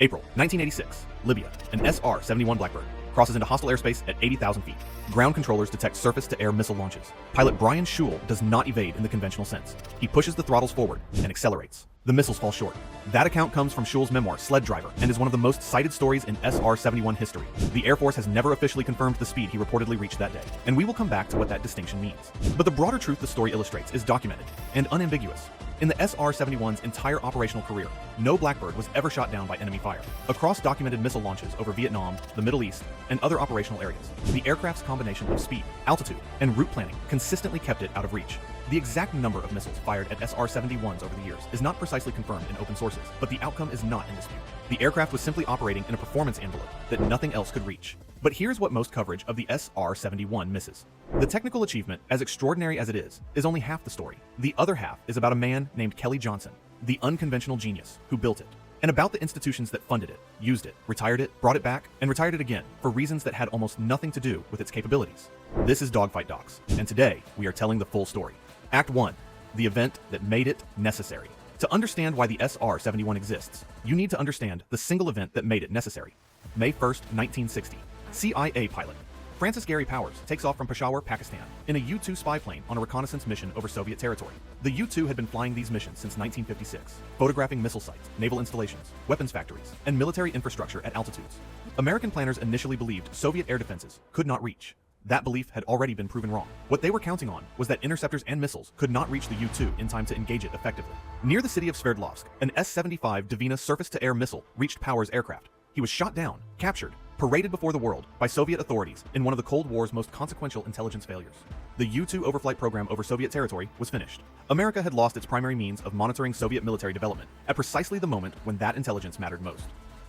April 1986, Libya, an SR-71 Blackbird crosses into hostile airspace at 80,000 feet. Ground controllers detect surface-to-air missile launches. Pilot Brian Schul does not evade in the conventional sense. He pushes the throttles forward and accelerates. The missiles fall short. That account comes from Schul's memoir, Sled Driver, and is one of the most cited stories in SR-71 history. The Air Force has never officially confirmed the speed he reportedly reached that day, and we will come back to what that distinction means. But the broader truth the story illustrates is documented and unambiguous. In the SR-71's entire operational career, no Blackbird was ever shot down by enemy fire. Across documented missile launches over Vietnam, the Middle East, and other operational areas, the aircraft's combination of speed, altitude, and route planning consistently kept it out of reach. The exact number of missiles fired at SR-71s over the years is not precisely confirmed in open sources, but the outcome is not in dispute. The aircraft was simply operating in a performance envelope that nothing else could reach. But here's what most coverage of the SR-71 misses. The technical achievement, as extraordinary as it is only half the story. The other half is about a man named Kelly Johnson, the unconventional genius who built it, and about the institutions that funded it, used it, retired it, brought it back, and retired it again for reasons that had almost nothing to do with its capabilities. This is Dogfight Docs, and today we are telling the full story. Act 1. The event that made it necessary. To understand why the SR-71 exists, you need to understand the single event that made it necessary. May 1st, 1960. CIA pilot Francis Gary Powers takes off from Peshawar, Pakistan, in a U-2 spy plane on a reconnaissance mission over Soviet territory. The U-2 had been flying these missions since 1956, photographing missile sites, naval installations, weapons factories, and military infrastructure at altitudes. American planners initially believed Soviet air defenses could not reach. That belief had already been proven wrong. What they were counting on was that interceptors and missiles could not reach the U-2 in time to engage it effectively. Near the city of Sverdlovsk, an S-75 Dvina surface-to-air missile reached Powers' aircraft. He was shot down, captured, paraded before the world by Soviet authorities in one of the Cold War's most consequential intelligence failures. The U-2 overflight program over Soviet territory was finished. America had lost its primary means of monitoring Soviet military development at precisely the moment when that intelligence mattered most.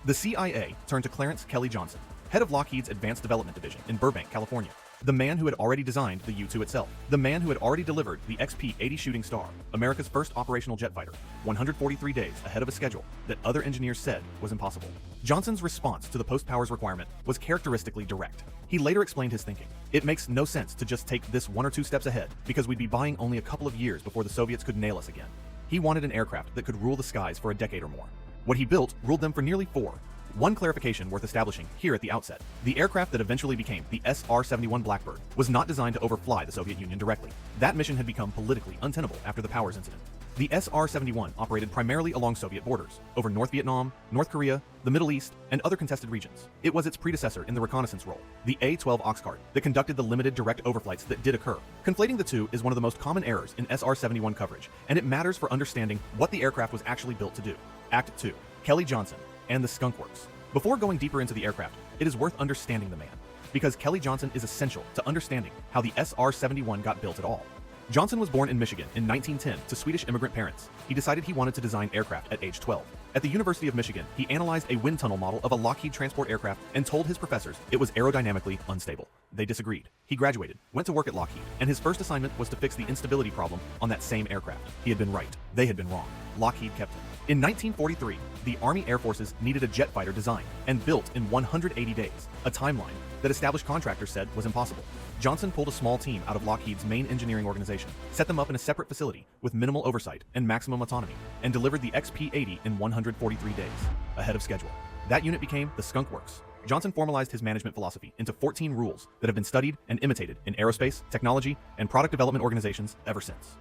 The CIA turned to Clarence Kelly Johnson, head of Lockheed's Advanced Development Division in Burbank, California. The man who had already designed the U-2 itself. The man who had already delivered the XP-80 Shooting Star, America's first operational jet fighter, 143 days ahead of a schedule that other engineers said was impossible. Johnson's response to the post-Powers requirement was characteristically direct. He later explained his thinking. It makes no sense to just take this 1 or 2 steps ahead because we'd be buying only a couple of years before the Soviets could nail us again. He wanted an aircraft that could rule the skies for a decade or more. What he built ruled them for nearly 4. One clarification worth establishing here at the outset. The aircraft that eventually became the SR-71 Blackbird was not designed to overfly the Soviet Union directly. That mission had become politically untenable after the Powers incident. The SR-71 operated primarily along Soviet borders, over North Vietnam, North Korea, the Middle East, and other contested regions. It was its predecessor in the reconnaissance role, the A-12 Oxcart, that conducted the limited direct overflights that did occur. Conflating the two is one of the most common errors in SR-71 coverage, and it matters for understanding what the aircraft was actually built to do. Act 2. Kelly Johnson and the Skunk Works. Before going deeper into the aircraft, it is worth understanding the man, because Kelly Johnson is essential to understanding how the SR-71 got built at all. Johnson was born in Michigan in 1910 to Swedish immigrant parents. He decided he wanted to design aircraft at age 12. At the University of Michigan, he analyzed a wind tunnel model of a Lockheed transport aircraft and told his professors it was aerodynamically unstable. They disagreed. He graduated, went to work at Lockheed, and his first assignment was to fix the instability problem on that same aircraft. He had been right. They had been wrong. Lockheed kept him. In 1943, the Army Air Forces needed a jet fighter designed and built in 180 days, a timeline that established contractors said was impossible. Johnson pulled a small team out of Lockheed's main engineering organization, set them up in a separate facility with minimal oversight and maximum autonomy, and delivered the XP-80 in 143 days, ahead of schedule. That unit became the Skunk Works. Johnson formalized his management philosophy into 14 rules that have been studied and imitated in aerospace, technology, and product development organizations ever since.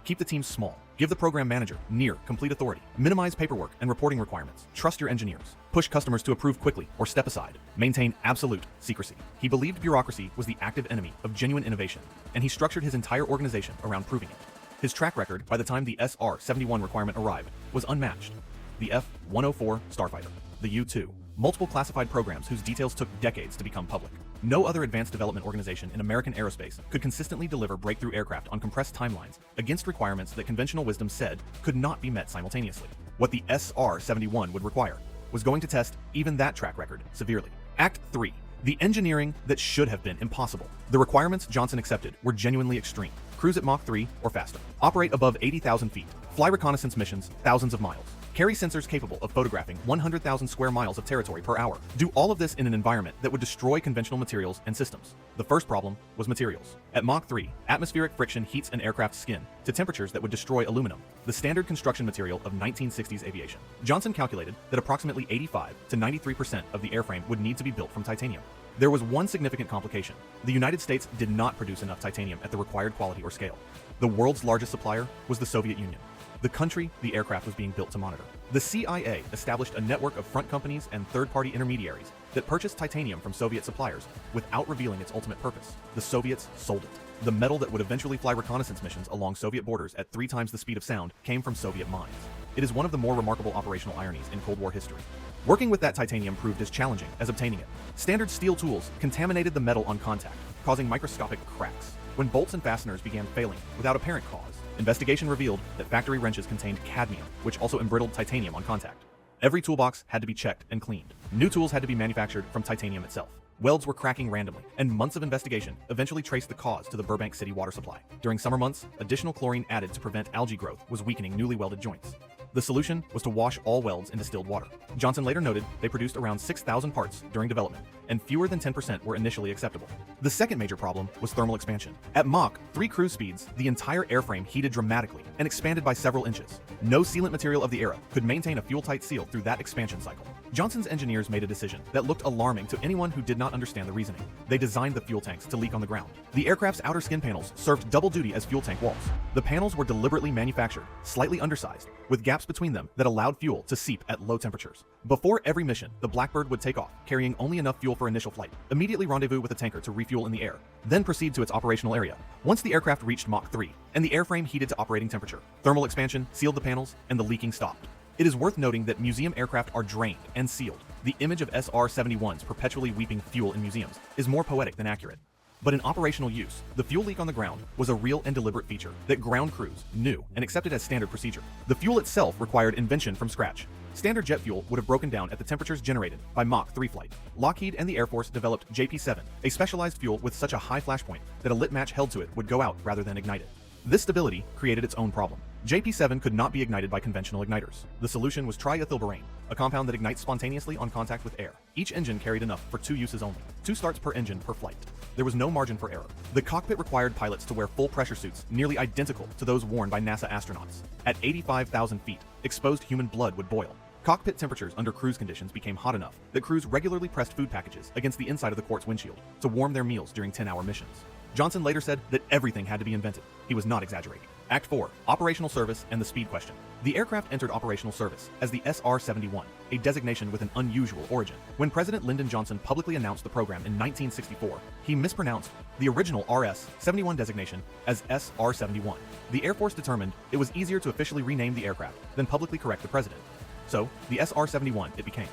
Keep the team small. Give the program manager near complete authority. Minimize paperwork and reporting requirements. Trust your engineers. Push customers to approve quickly or step aside. Maintain absolute secrecy. He believed bureaucracy was the active enemy of genuine innovation, and he structured his entire organization around proving it. His track record by the time the SR-71 requirement arrived was unmatched. The F-104 Starfighter, the U-2, multiple classified programs whose details took decades to become public. No other advanced development organization in American aerospace could consistently deliver breakthrough aircraft on compressed timelines against requirements that conventional wisdom said could not be met simultaneously. What the SR-71 would require was going to test even that track record severely. Act 3. The engineering that should have been impossible. The requirements Johnson accepted were genuinely extreme. Cruise at Mach 3 or faster. Operate above 80,000 feet. Fly reconnaissance missions thousands of miles. carry sensors capable of photographing 100,000 square miles of territory per hour. Do all of this in an environment that would destroy conventional materials and systems. The first problem was materials. At Mach 3, atmospheric friction heats an aircraft's skin to temperatures that would destroy aluminum, the standard construction material of 1960s aviation. Johnson calculated that approximately 85 to 93% of the airframe would need to be built from titanium. There was one significant complication. The United States did not produce enough titanium at the required quality or scale. The world's largest supplier was the Soviet Union, the country the aircraft was being built to monitor. The CIA established a network of front companies and third-party intermediaries that purchased titanium from Soviet suppliers without revealing its ultimate purpose. The Soviets sold it. The metal that would eventually fly reconnaissance missions along Soviet borders at 3 times the speed of sound came from Soviet mines. It is one of the more remarkable operational ironies in Cold War history. Working with that titanium proved as challenging as obtaining it. Standard steel tools contaminated the metal on contact, causing microscopic cracks. When bolts and fasteners began failing without apparent cause, investigation revealed that factory wrenches contained cadmium, which also embrittled titanium on contact. Every toolbox had to be checked and cleaned. New tools had to be manufactured from titanium itself. Welds were cracking randomly, and months of investigation eventually traced the cause to the Burbank City water supply. During summer months, additional chlorine added to prevent algae growth was weakening newly welded joints. The solution was to wash all welds in distilled water. Johnson later noted they produced around 6,000 parts during development, and fewer than 10% were initially acceptable. The second major problem was thermal expansion. At Mach 3 cruise speeds, the entire airframe heated dramatically and expanded by several inches. No sealant material of the era could maintain a fuel-tight seal through that expansion cycle. Johnson's engineers made a decision that looked alarming to anyone who did not understand the reasoning. They designed the fuel tanks to leak on the ground. The aircraft's outer skin panels served double duty as fuel tank walls. The panels were deliberately manufactured, slightly undersized, with gaps between them that allowed fuel to seep at low temperatures. Before every mission, the Blackbird would take off, carrying only enough fuel for initial flight, immediately rendezvous with a tanker to refuel in the air, then proceed to its operational area. Once the aircraft reached Mach 3, and the airframe heated to operating temperature, thermal expansion sealed the panels, and the leaking stopped. It is worth noting that museum aircraft are drained and sealed. The image of SR-71s perpetually weeping fuel in museums is more poetic than accurate. But in operational use, the fuel leak on the ground was a real and deliberate feature that ground crews knew and accepted as standard procedure. The fuel itself required invention from scratch. Standard jet fuel would have broken down at the temperatures generated by Mach 3 flight. Lockheed and the Air Force developed JP-7, a specialized fuel with such a high flash point that a lit match held to it would go out rather than ignite it. This stability created its own problem. JP-7 could not be ignited by conventional igniters. The solution was triethylborane, a compound that ignites spontaneously on contact with air. Each engine carried enough for 2 uses only, 2 starts per engine per flight. There was no margin for error. The cockpit required pilots to wear full pressure suits nearly identical to those worn by NASA astronauts. At 85,000 feet, exposed human blood would boil. Cockpit temperatures under cruise conditions became hot enough that crews regularly pressed food packages against the inside of the quartz windshield to warm their meals during 10-hour missions. Johnson later said that everything had to be invented. He was not exaggerating. Act 4, Operational Service and the Speed Question. The aircraft entered operational service as the SR-71, a designation with an unusual origin. When President Lyndon Johnson publicly announced the program in 1964, he mispronounced the original RS-71 designation as SR-71. The Air Force determined it was easier to officially rename the aircraft than publicly correct the president. So, the SR-71 it became.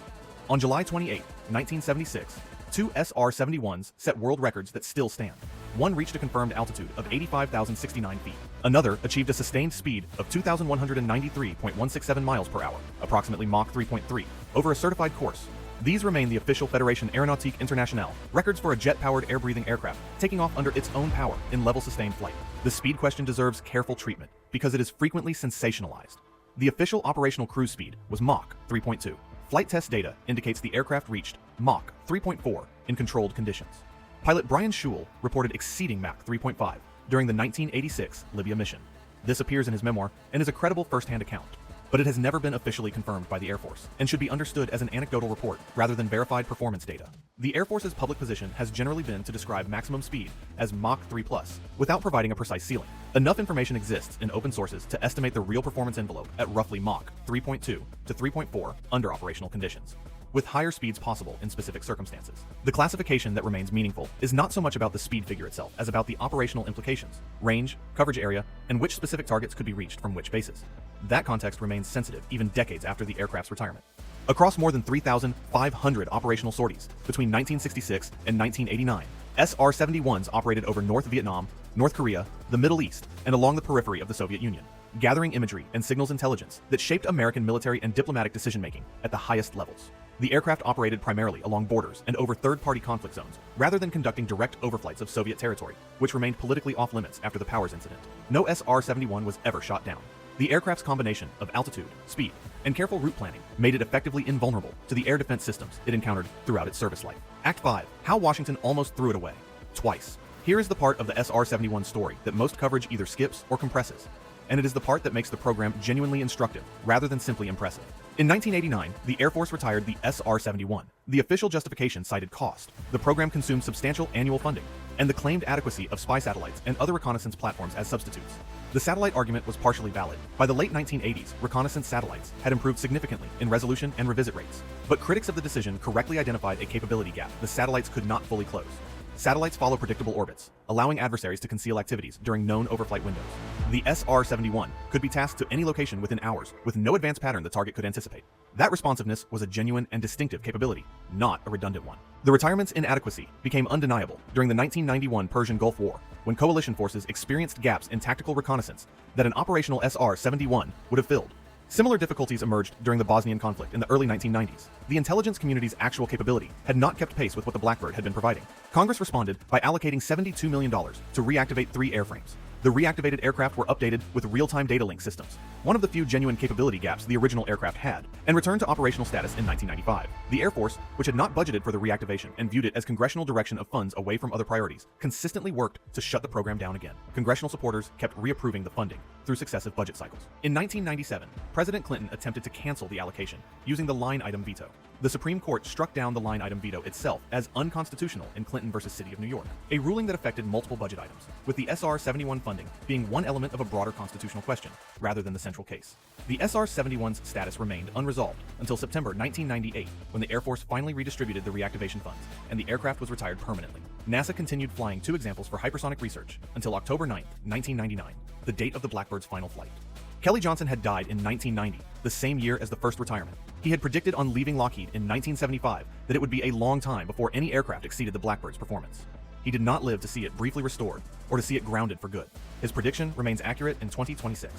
On July 28, 1976, 2 SR-71s set world records that still stand. One reached a confirmed altitude of 85,069 feet. Another achieved a sustained speed of 2,193.167 miles per hour, approximately Mach 3.3, over a certified course. These remain the official Fédération Aéronautique Internationale records for a jet-powered air-breathing aircraft taking off under its own power in level-sustained flight. The speed question deserves careful treatment because it is frequently sensationalized. The official operational cruise speed was Mach 3.2. Flight test data indicates the aircraft reached Mach 3.4 in controlled conditions. Pilot Brian Schul reported exceeding Mach 3.5 during the 1986 Libya mission. This appears in his memoir and is a credible first-hand account, but it has never been officially confirmed by the Air Force and should be understood as an anecdotal report rather than verified performance data. The Air Force's public position has generally been to describe maximum speed as Mach 3+, without providing a precise ceiling. Enough information exists in open sources to estimate the real performance envelope at roughly Mach 3.2 to 3.4 under operational conditions, with higher speeds possible in specific circumstances. The classification that remains meaningful is not so much about the speed figure itself as about the operational implications, range, coverage area, and which specific targets could be reached from which bases. That context remains sensitive even decades after the aircraft's retirement. Across more than 3,500 operational sorties between 1966 and 1989, SR-71s operated over North Vietnam, North Korea, the Middle East, and along the periphery of the Soviet Union, gathering imagery and signals intelligence that shaped American military and diplomatic decision-making at the highest levels. The aircraft operated primarily along borders and over third-party conflict zones, rather than conducting direct overflights of Soviet territory, which remained politically off-limits after the Powers incident. No SR-71 was ever shot down. The aircraft's combination of altitude, speed, and careful route planning made it effectively invulnerable to the air defense systems it encountered throughout its service life. Act 5. How Washington almost threw it away. Twice. Here is the part of the SR-71 story that most coverage either skips or compresses, and it is the part that makes the program genuinely instructive rather than simply impressive. In 1989, the Air Force retired the SR-71. The official justification cited cost. The program consumed substantial annual funding, and the claimed adequacy of spy satellites and other reconnaissance platforms as substitutes. The satellite argument was partially valid. By the late 1980s, reconnaissance satellites had improved significantly in resolution and revisit rates. But critics of the decision correctly identified a capability gap the satellites could not fully close. Satellites follow predictable orbits, allowing adversaries to conceal activities during known overflight windows. The SR-71 could be tasked to any location within hours with no advanced pattern the target could anticipate. That responsiveness was a genuine and distinctive capability, not a redundant one. The retirement's inadequacy became undeniable during the 1991 Persian Gulf War, when coalition forces experienced gaps in tactical reconnaissance that an operational SR-71 would have filled. Similar difficulties emerged during the Bosnian conflict in the early 1990s. The intelligence community's actual capability had not kept pace with what the Blackbird had been providing. Congress responded by allocating $72 million to reactivate 3 airframes. The reactivated aircraft were updated with real-time data link systems, one of the few genuine capability gaps the original aircraft had, and returned to operational status in 1995. The Air Force, which had not budgeted for the reactivation and viewed it as congressional direction of funds away from other priorities, consistently worked to shut the program down again. Congressional supporters kept reapproving the funding through successive budget cycles. In 1997, President Clinton attempted to cancel the allocation using the line item veto. The Supreme Court struck down the line item veto itself as unconstitutional in Clinton versus City of New York, a ruling that affected multiple budget items, with the SR-71 funding being one element of a broader constitutional question, rather than the central case. The SR-71's status remained unresolved until September 1998, when the Air Force finally redistributed the reactivation funds, and the aircraft was retired permanently. NASA continued flying 2 examples for hypersonic research until October 9, 1999, the date of the Blackbird's final flight. Kelly Johnson had died in 1990, the same year as the first retirement. He had predicted on leaving Lockheed in 1975 that it would be a long time before any aircraft exceeded the Blackbird's performance. He did not live to see it briefly restored or to see it grounded for good. His prediction remains accurate in 2026.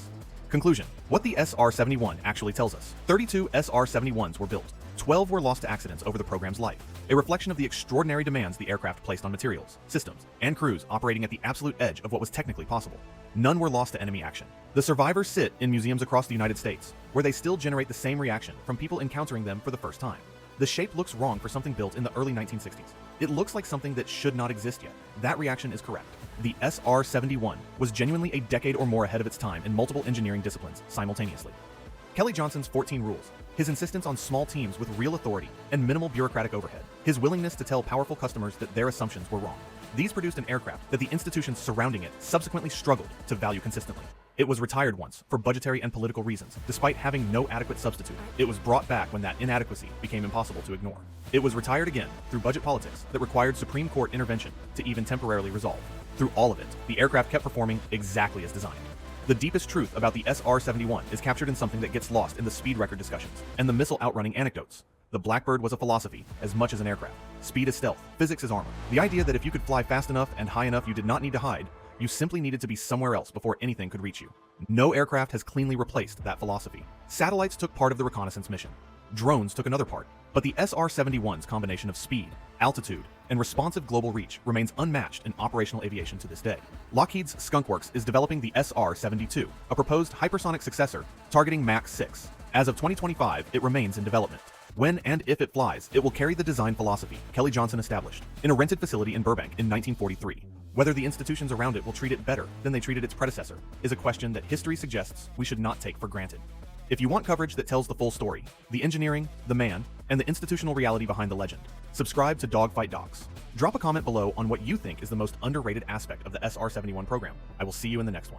Conclusion. What the SR-71 actually tells us. 32 SR-71s were built. 12 were lost to accidents over the program's life, a reflection of the extraordinary demands the aircraft placed on materials, systems, and crews operating at the absolute edge of what was technically possible. None were lost to enemy action. The survivors sit in museums across the United States, where they still generate the same reaction from people encountering them for the first time. The shape looks wrong for something built in the early 1960s. It looks like something that should not exist yet. That reaction is correct. The SR-71 was genuinely a decade or more ahead of its time in multiple engineering disciplines simultaneously. Kelly Johnson's 14 rules, his insistence on small teams with real authority and minimal bureaucratic overhead, his willingness to tell powerful customers that their assumptions were wrong. These produced an aircraft that the institutions surrounding it subsequently struggled to value consistently. It was retired once for budgetary and political reasons, despite having no adequate substitute. It was brought back when that inadequacy became impossible to ignore. It was retired again through budget politics that required Supreme Court intervention to even temporarily resolve. Through all of it, the aircraft kept performing exactly as designed. The deepest truth about the SR-71 is captured in something that gets lost in the speed record discussions and the missile outrunning anecdotes. The Blackbird was a philosophy as much as an aircraft. Speed is stealth, physics is armor. The idea that if you could fly fast enough and high enough you did not need to hide, you simply needed to be somewhere else before anything could reach you. No aircraft has cleanly replaced that philosophy. Satellites took part of the reconnaissance mission. Drones took another part. But the SR-71's combination of speed, altitude, and responsive global reach remains unmatched in operational aviation to this day. Lockheed's Skunk Works is developing the SR-72, a proposed hypersonic successor targeting Mach 6. As of 2025, it remains in development. When and if it flies, it will carry the design philosophy Kelly Johnson established in a rented facility in Burbank in 1943. Whether the institutions around it will treat it better than they treated its predecessor is a question that history suggests we should not take for granted. If you want coverage that tells the full story, the engineering, the man, and the institutional reality behind the legend, subscribe to Dogfight Docs. Drop a comment below on what you think is the most underrated aspect of the SR-71 program. I will see you in the next one.